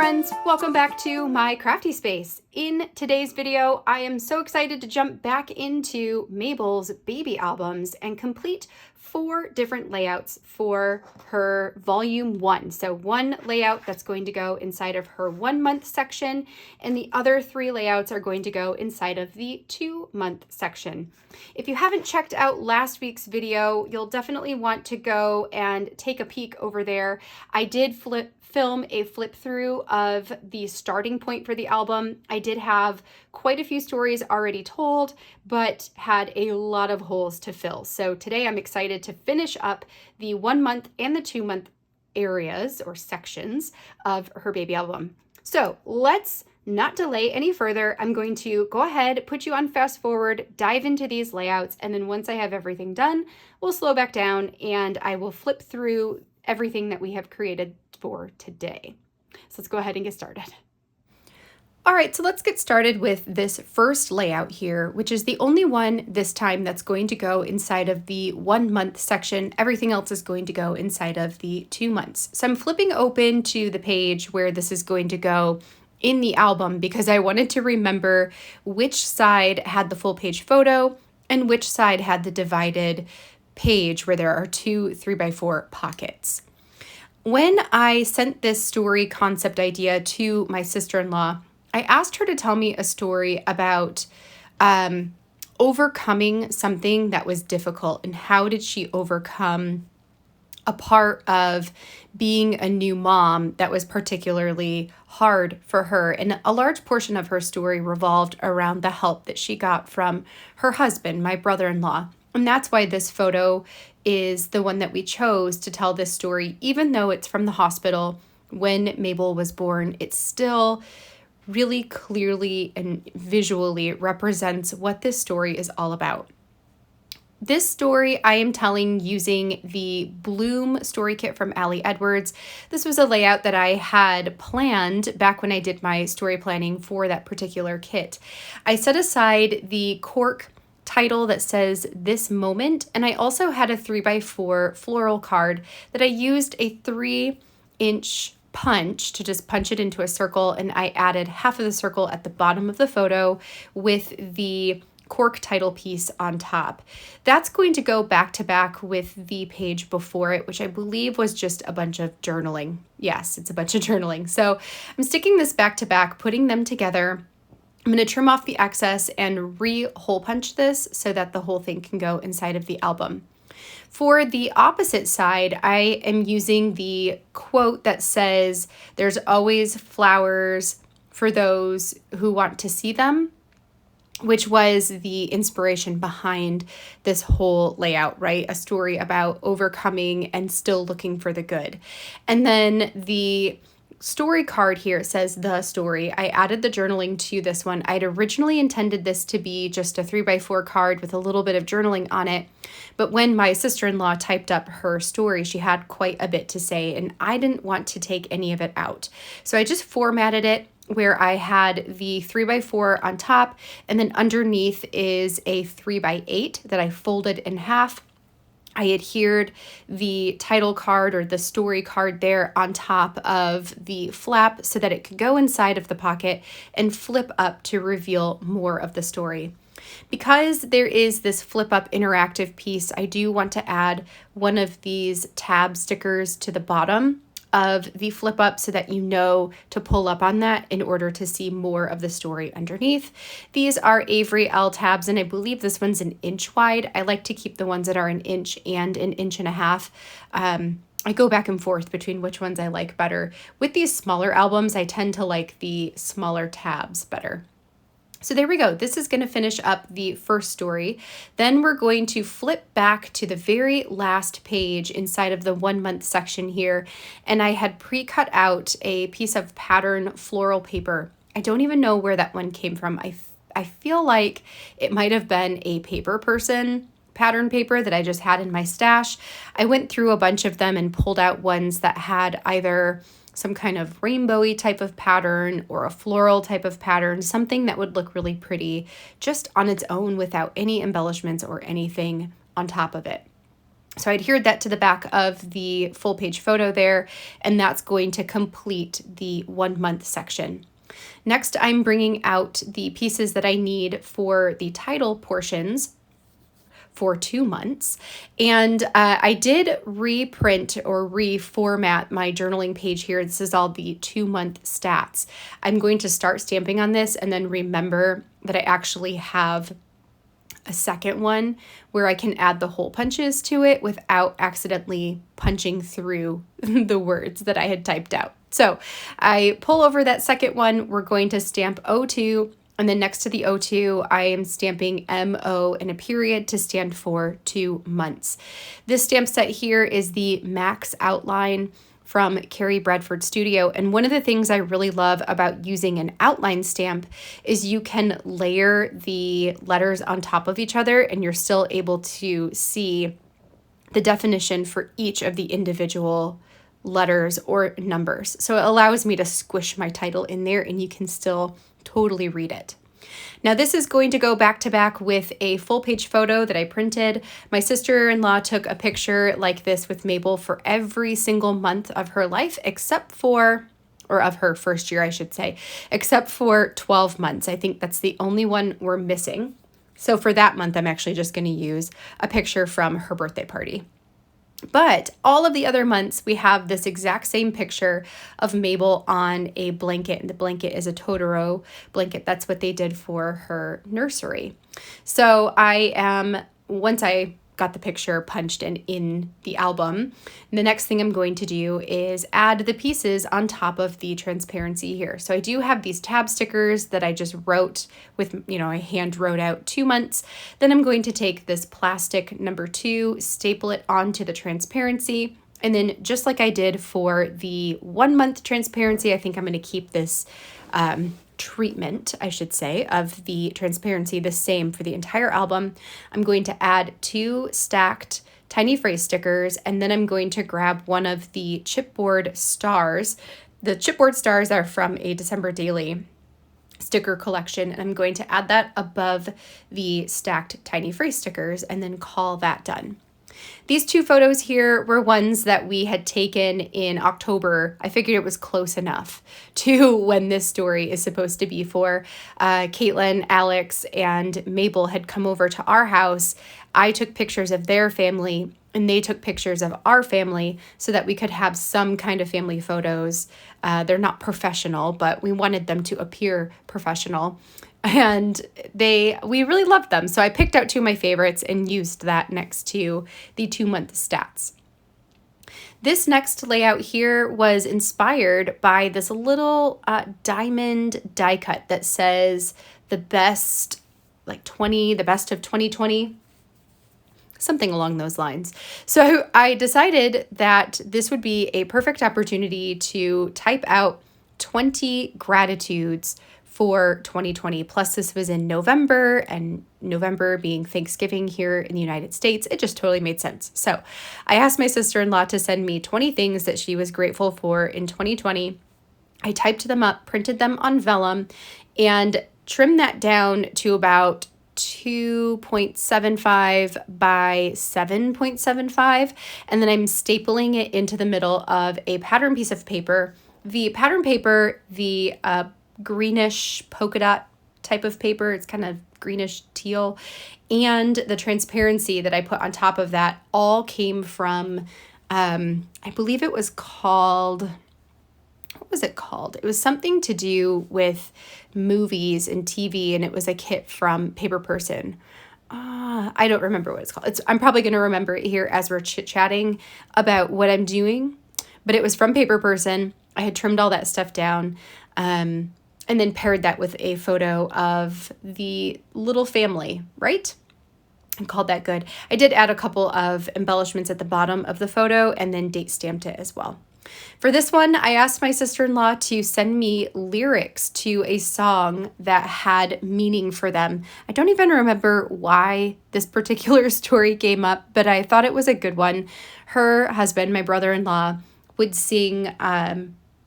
friends, welcome back to my crafty space. In today's video, I am so excited to jump back into Mabel's baby albums and complete 4 different layouts for her volume 1. So one layout that's going to go inside of her 1-month section, and the other 3 layouts are going to go inside of the 2-month section. If you haven't checked out last week's video, you'll definitely want to go and take a peek over there. I did film a flip through of the starting point for the album. I did have quite a few stories already told, but had a lot of holes to fill. So today I'm excited to finish up the 1-month and the 2-month areas or sections of her baby album. So let's not delay any further. I'm going to go ahead, put you on fast forward, dive into these layouts, and then once I have everything done, we'll slow back down and I will flip through everything that we have created for today. So let's go ahead and get started. All right, so let's get started with this first layout here, which is the only one this time that's going to go inside of the 1-month section. Everything else is going to go inside of the 2 months. So I'm flipping open to the page where this is going to go in the album because I wanted to remember which side had the full page photo and which side had the divided page where there are 2 3x4 pockets. When I sent this story concept idea to my sister-in-law, I asked her to tell me a story about overcoming something that was difficult and how did she overcome a part of being a new mom that was particularly hard for her. And a large portion of her story revolved around the help that she got from her husband, my brother-in-law. And that's why this photo is the one that we chose to tell this story. Even though it's from the hospital when Mabel was born, it still really clearly and visually represents what this story is all about. This story I am telling using the Bloom story kit from Allie Edwards. This was a layout that I had planned back when I did my story planning for that particular kit. I set aside the cork title that says "This Moment," and I also had a 3x4 floral card that I used a 3-inch punch to just punch it into a circle, and I added half of the circle at the bottom of the photo with the cork title piece on top. That's going to go back to back with the page before it, which I believe was just a bunch of journaling. Yes, it's a bunch of journaling. So I'm sticking this back to back, putting them together. I'm going to trim off the excess and re-hole punch this so that the whole thing can go inside of the album. For the opposite side, I am using the quote that says, "There's always flowers for those who want to see them," which was the inspiration behind this whole layout, right? A story about overcoming and still looking for the good. And then the story card here says "The Story." I added the journaling to this one. I'd originally intended this to be just a 3x4 card with a little bit of journaling on it. But when my sister-in-law typed up her story, she had quite a bit to say, and I didn't want to take any of it out. So I just formatted it where I had the 3x4 on top, and then underneath is a 3x8 that I folded in half. I adhered the title card or the story card there on top of the flap so that it could go inside of the pocket and flip up to reveal more of the story. Because there is this flip up interactive piece, I do want to add one of these tab stickers to the bottom of the flip up so that you know to pull up on that in order to see more of the story underneath. These are Avery L tabs, and I believe this one's an inch wide. I like to keep the ones that are an inch and an inch and a half. I go back and forth between which ones I like better. With these smaller albums, I tend to like the smaller tabs better. So there we go. This is going to finish up the first story. Then we're going to flip back to the very last page inside of the 1-month section here. And I had pre-cut out a piece of pattern floral paper. I don't even know where that one came from. I feel like it might have been a Paper Person pattern paper that I just had in my stash. I went through a bunch of them and pulled out ones that had either some kind of rainbowy type of pattern or a floral type of pattern, something that would look really pretty just on its own without any embellishments or anything on top of it. So I adhered that to the back of the full page photo there, and that's going to complete the 1 month section. Next, I'm bringing out the pieces that I need for the title portions for 2 months. And I did reprint or reformat my journaling page here. This is all the 2-month stats. I'm going to start stamping on this and then remember that I actually have a second one where I can add the hole punches to it without accidentally punching through the words that I had typed out. So I pull over that second one. We're going to stamp O2, and then next to the O2, I am stamping MO and a period to stand for 2 months. This stamp set here is the Max Outline from Carrie Bradford Studio. And one of the things I really love about using an outline stamp is you can layer the letters on top of each other and you're still able to see the definition for each of the individual letters or numbers. So it allows me to squish my title in there and you can still totally read it. Now this is going to go back to back with a full page photo that I printed. My sister-in-law took a picture like this with Mabel for every single month of her life except for, or of her first year I should say, except for 12 months. I think that's the only one we're missing. So for that month, I'm actually just going to use a picture from her birthday party. But all of the other months, we have this exact same picture of Mabel on a blanket. And the blanket is a Totoro blanket. That's what they did for her nursery. So once I got the picture punched in the album, the next thing I'm going to do is add the pieces on top of the transparency here. So I do have these tab stickers that I just wrote with, I hand wrote out 2 months. Then I'm going to take this plastic number 2, staple it onto the transparency. And then just like I did for the 1 month transparency, I think I'm going to keep this treatment, I should say, of the transparency the same for the entire album. I'm going to add 2 stacked tiny phrase stickers, and then I'm going to grab one of the chipboard stars. The chipboard stars are from a December Daily sticker collection, and I'm going to add that above the stacked tiny phrase stickers and then call that done. These 2 photos here were ones that we had taken in October. I figured it was close enough to when this story is supposed to be for. Caitlin, Alex, and Mabel had come over to our house. I took pictures of their family and they took pictures of our family so that we could have some kind of family photos. They're not professional, but we wanted them to appear professional. And we really loved them. So I picked out 2 of my favorites and used that next to the 2-month stats. This next layout here was inspired by this little diamond die cut that says the best of 2020, something along those lines. So I decided that this would be a perfect opportunity to type out 20 gratitudes for 2020. Plus this was in November, and November being Thanksgiving here in the United States, it just totally made sense. So I asked my sister-in-law to send me 20 things that she was grateful for in 2020. I typed them up, printed them on vellum, and trimmed that down to about 2.75 by 7.75. And then I'm stapling it into the middle of a pattern piece of paper. The pattern paper, the greenish polka dot type of paper, it's kind of greenish teal, and the transparency that I put on top of that all came from, I believe it was called, what was it called? It was something to do with movies and TV, and it was a kit from Paper Person. I don't remember what it's called. I'm probably going to remember it here as we're chit-chatting about what I'm doing, but it was from Paper Person. I had trimmed all that stuff down, and then paired that with a photo of the little family, right? And called that good. I did add a couple of embellishments at the bottom of the photo and then date stamped it as well. For this one, I asked my sister-in-law to send me lyrics to a song that had meaning for them. I don't even remember why this particular story came up, but I thought it was a good one. Her husband, my brother-in-law, would sing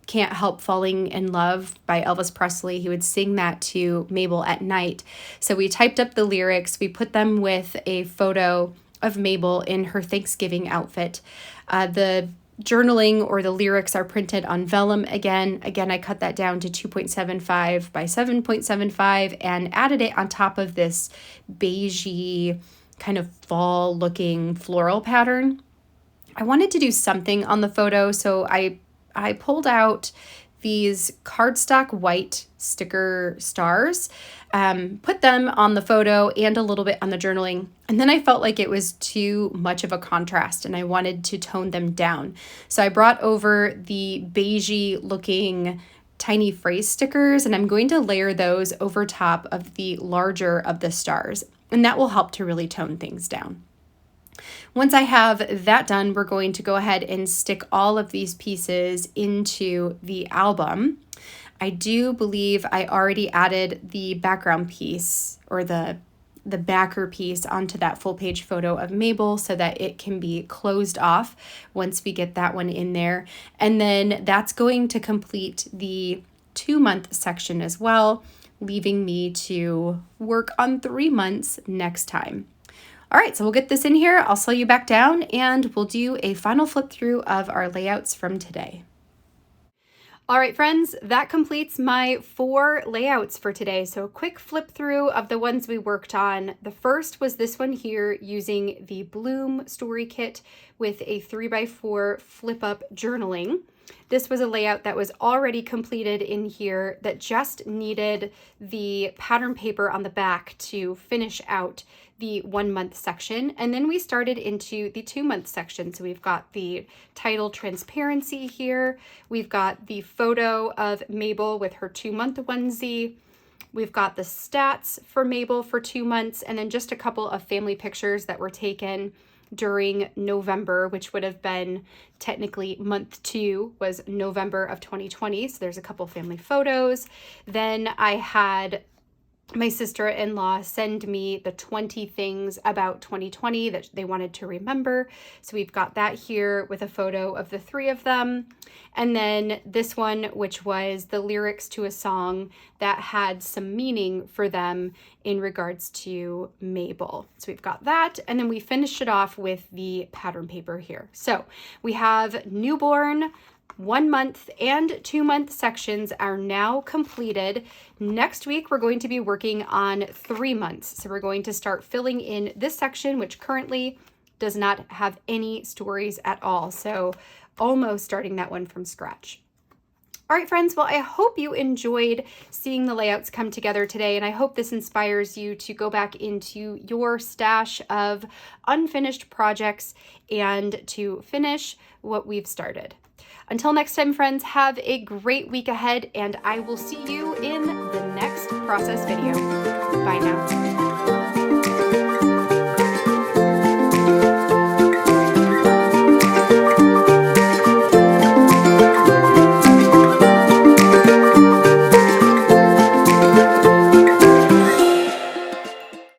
Can't Help Falling in Love by Elvis Presley. He would sing that to Mabel at night. So we typed up the lyrics, we put them with a photo of Mabel in her Thanksgiving outfit. The journaling or the lyrics are printed on vellum again. Again, I cut that down to 2.75 by 7.75 and added it on top of this beigey kind of fall looking floral pattern. I wanted to do something on the photo, so I pulled out these cardstock white sticker stars, put them on the photo and a little bit on the journaling. And then I felt like it was too much of a contrast and I wanted to tone them down. So I brought over the beigey looking tiny phrase stickers and I'm going to layer those over top of the larger of the stars. And that will help to really tone things down. Once I have that done, we're going to go ahead and stick all of these pieces into the album. I do believe I already added the background piece or the backer piece onto that full page photo of Mabel so that it can be closed off once we get that one in there. And then that's going to complete the 2-month section as well, leaving me to work on 3 months next time. All right, so we'll get this in here. I'll slow you back down and we'll do a final flip through of our layouts from today. All right, friends, that completes my 4 layouts for today. So a quick flip through of the ones we worked on. The first was this one here using the Bloom Story Kit with a 3x4 flip up journaling. This was a layout that was already completed in here that just needed the pattern paper on the back to finish out the 1-month section. And then we started into the 2-month section. So we've got the title transparency here. We've got the photo of Mabel with her 2-month onesie. We've got the stats for Mabel for 2 months, and then just a couple of family pictures that were taken during November, which would have been technically month 2 was November of 2020. So there's a couple family photos. Then I had my sister-in-law send me the 20 things about 2020 that they wanted to remember. So we've got that here with a photo of the 3 of them. And then this one, which was the lyrics to a song that had some meaning for them in regards to Mabel. So we've got that. And then we finished it off with the pattern paper here. So we have newborn, 1 month and 2-month sections are now completed. Next week, we're going to be working on 3 months. So we're going to start filling in this section, which currently does not have any stories at all. So almost starting that one from scratch. All right, friends, well, I hope you enjoyed seeing the layouts come together today, and I hope this inspires you to go back into your stash of unfinished projects and to finish what we've started. Until next time, friends, have a great week ahead, and I will see you in the next process video. Bye now.